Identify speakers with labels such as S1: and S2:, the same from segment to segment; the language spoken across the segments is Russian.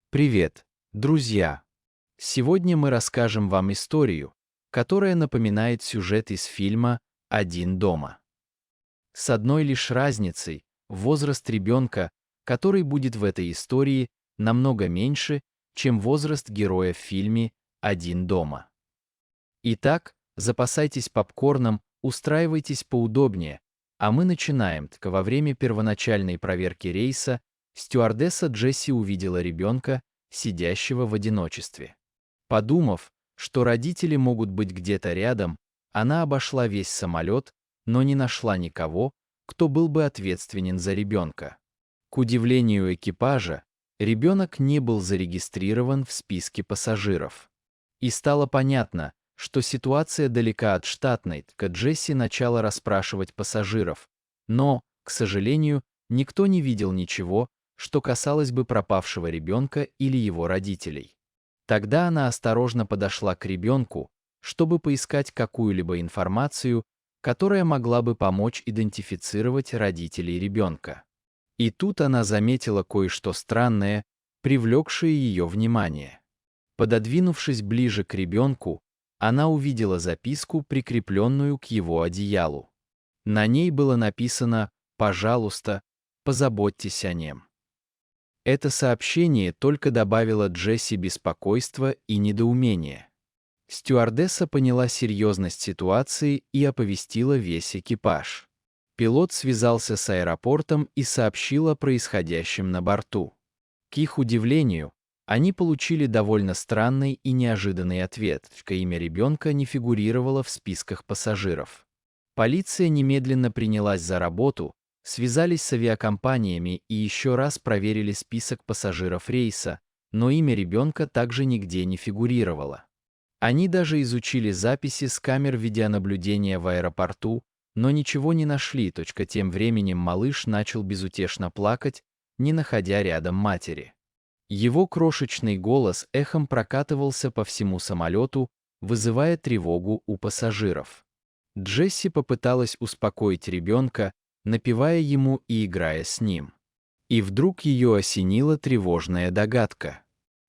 S1: Привет, друзья! Сегодня мы расскажем вам историю, которая напоминает сюжет из фильма «Один дома». С одной лишь разницей: возраст ребенка, который будет в этой истории, намного меньше, чем возраст героя в фильме «Один дома». Итак, запасайтесь попкорном, устраивайтесь поудобнее, а мы начинаем. Во время первоначальной проверки рейса стюардесса Джесси увидела ребенка, сидящего в одиночестве. Подумав, что родители могут быть где-то рядом, она обошла весь самолет, но не нашла никого, кто был бы ответственен за ребенка. К удивлению экипажа, ребенок не был зарегистрирован в списке пассажиров. И стало понятно, что ситуация далека от штатной. Джесси начала расспрашивать пассажиров, но, к сожалению, никто не видел ничего, что касалось бы пропавшего ребенка или его родителей. Тогда она осторожно подошла к ребенку, чтобы поискать какую-либо информацию, которая могла бы помочь идентифицировать родителей ребенка. И тут она заметила кое-что странное, привлекшее ее внимание. Пододвинувшись ближе к ребенку, она увидела записку, прикрепленную к его одеялу. На ней было написано: «Пожалуйста, позаботьтесь о нем». Это сообщение только добавило Джесси беспокойства и недоумения. Стюардесса поняла серьезность ситуации и оповестила весь экипаж. Пилот связался с аэропортом и сообщил о происходящем на борту. К их удивлению, они получили довольно странный и неожиданный ответ: имя ребенка не фигурировало в списках пассажиров. Полиция немедленно принялась за работу, связались с авиакомпаниями и еще раз проверили список пассажиров рейса, но имя ребенка также нигде не фигурировало. Они даже изучили записи с камер видеонаблюдения в аэропорту, но ничего не нашли. Тем временем малыш начал безутешно плакать, не находя рядом матери. Его крошечный голос эхом прокатывался по всему самолету, вызывая тревогу у пассажиров. Джесси попыталась успокоить ребенка, напевая ему и играя с ним. И вдруг ее осенила тревожная догадка.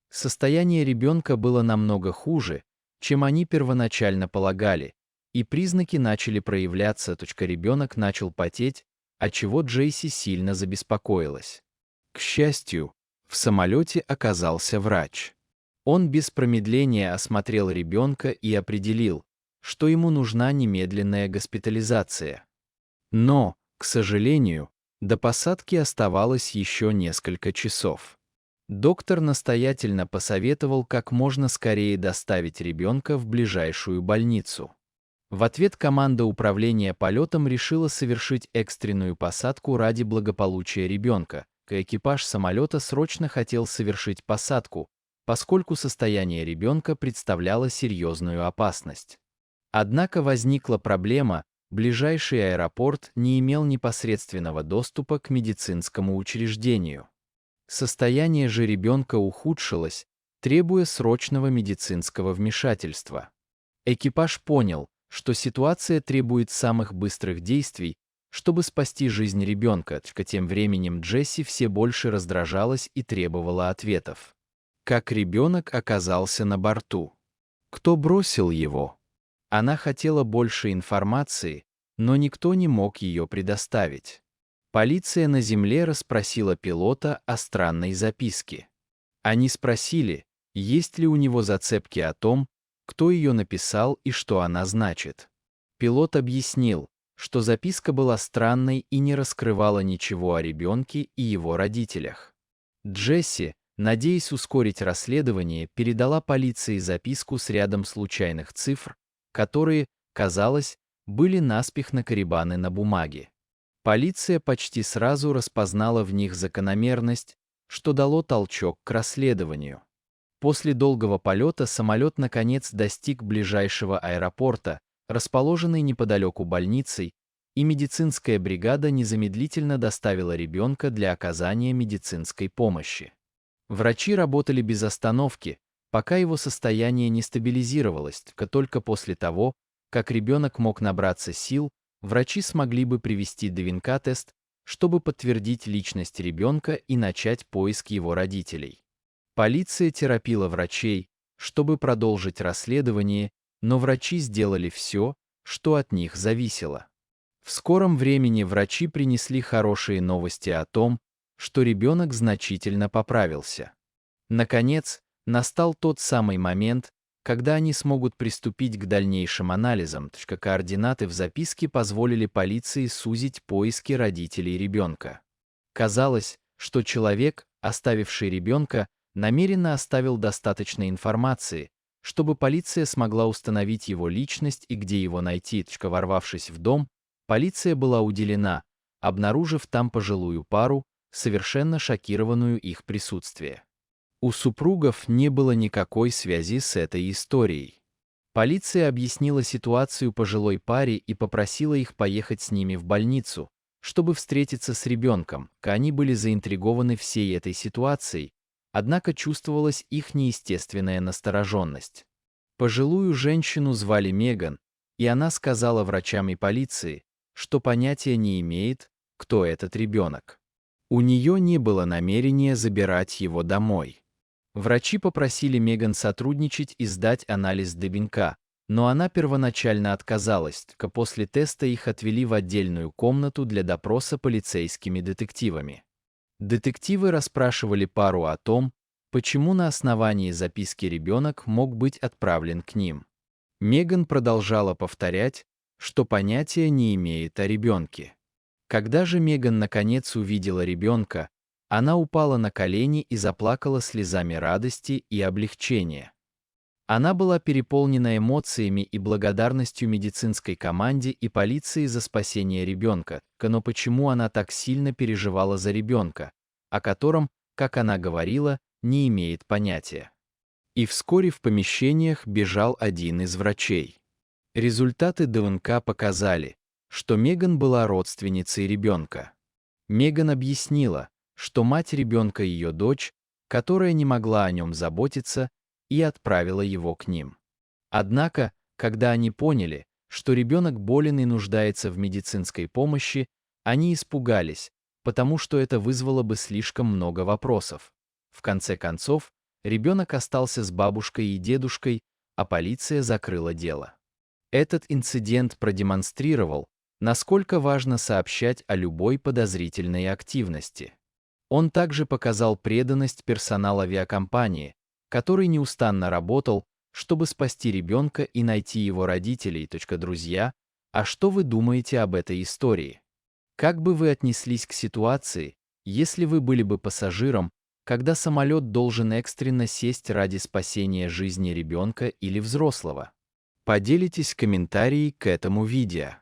S1: Состояние ребенка было намного хуже, чем они первоначально полагали, и признаки начали проявляться. Ребенок начал потеть, отчего Джесси сильно забеспокоилась. К счастью, в самолете оказался врач. Он без промедления осмотрел ребенка и определил, что ему нужна немедленная госпитализация. Но, к сожалению, до посадки оставалось еще несколько часов. Доктор настоятельно посоветовал как можно скорее доставить ребенка в ближайшую больницу. В ответ команда управления полетом решила совершить экстренную посадку ради благополучия ребенка. Экипаж самолета срочно хотел совершить посадку, поскольку состояние ребенка представляло серьезную опасность. Однако возникла проблема: ближайший аэропорт не имел непосредственного доступа к медицинскому учреждению. Состояние же ребенка ухудшилось, требуя срочного медицинского вмешательства. Экипаж понял, что ситуация требует самых быстрых действий, чтобы спасти жизнь ребенка. Тем временем Джесси все больше раздражалась и требовала ответов. Как ребенок оказался на борту? Кто бросил его? Она хотела больше информации, но никто не мог ее предоставить. Полиция на земле расспросила пилота о странной записке. Они спросили, есть ли у него зацепки о том, кто ее написал и что она значит. Пилот объяснил, что записка была странной и не раскрывала ничего о ребенке и его родителях. Джесси, надеясь ускорить расследование, передала полиции записку с рядом случайных цифр, которые, казалось, были наспех накорябаны на бумаге. Полиция почти сразу распознала в них закономерность, что дало толчок к расследованию. После долгого полета самолет наконец достиг ближайшего аэропорта, расположенной неподалеку больницей, и медицинская бригада незамедлительно доставила ребенка для оказания медицинской помощи. Врачи работали без остановки, пока его состояние не стабилизировалось. Только после того, как ребенок мог набраться сил, врачи смогли бы провести ДНК-тест, чтобы подтвердить личность ребенка и начать поиск его родителей. Полиция торопила врачей, чтобы продолжить расследование, но врачи сделали все, что от них зависело. В скором времени врачи принесли хорошие новости о том, что ребенок значительно поправился. Наконец, настал тот самый момент, когда они смогут приступить к дальнейшим анализам. Координаты в записке позволили полиции сузить поиски родителей ребенка. Казалось, что человек, оставивший ребенка, намеренно оставил достаточно информации, чтобы полиция смогла установить его личность и где его найти. Ворвавшись в дом, полиция была удивлена, обнаружив там пожилую пару, совершенно шокированную их присутствием. У супругов не было никакой связи с этой историей. Полиция объяснила ситуацию пожилой паре и попросила их поехать с ними в больницу, чтобы встретиться с ребенком. Они были заинтригованы всей этой ситуацией, однако чувствовалась их неестественная настороженность. Пожилую женщину звали Меган, и она сказала врачам и полиции, что понятия не имеет, кто этот ребенок. У нее не было намерения забирать его домой. Врачи попросили Меган сотрудничать и сдать анализ ДНК, но она первоначально отказалась. После теста их отвели в отдельную комнату для допроса полицейскими детективами. Детективы расспрашивали пару о том, почему на основании записки ребенок мог быть отправлен к ним. Меган продолжала повторять, что понятия не имеет о ребенке. Когда же Меган наконец увидела ребенка, она упала на колени и заплакала слезами радости и облегчения. Она была переполнена эмоциями и благодарностью медицинской команде и полиции за спасение ребенка, но почему она так сильно переживала за ребенка, о котором, как она говорила, не имеет понятия. И вскоре в помещениях бежал один из врачей. Результаты ДНК показали, что Меган была родственницей ребенка. Меган объяснила, что мать ребенка ее дочь, которая не могла о нем заботиться, и отправила его к ним. Однако, когда они поняли, что ребенок болен и нуждается в медицинской помощи, они испугались, потому что это вызвало бы слишком много вопросов. В конце концов, ребенок остался с бабушкой и дедушкой, а полиция закрыла дело. Этот инцидент продемонстрировал, насколько важно сообщать о любой подозрительной активности. Он также показал преданность персонала авиакомпании, который неустанно работал, чтобы спасти ребенка и найти его родителей. Друзья, а что вы думаете об этой истории? Как бы вы отнеслись к ситуации, если вы были бы пассажиром, когда самолет должен экстренно сесть ради спасения жизни ребенка или взрослого? Поделитесь в комментарии к этому видео.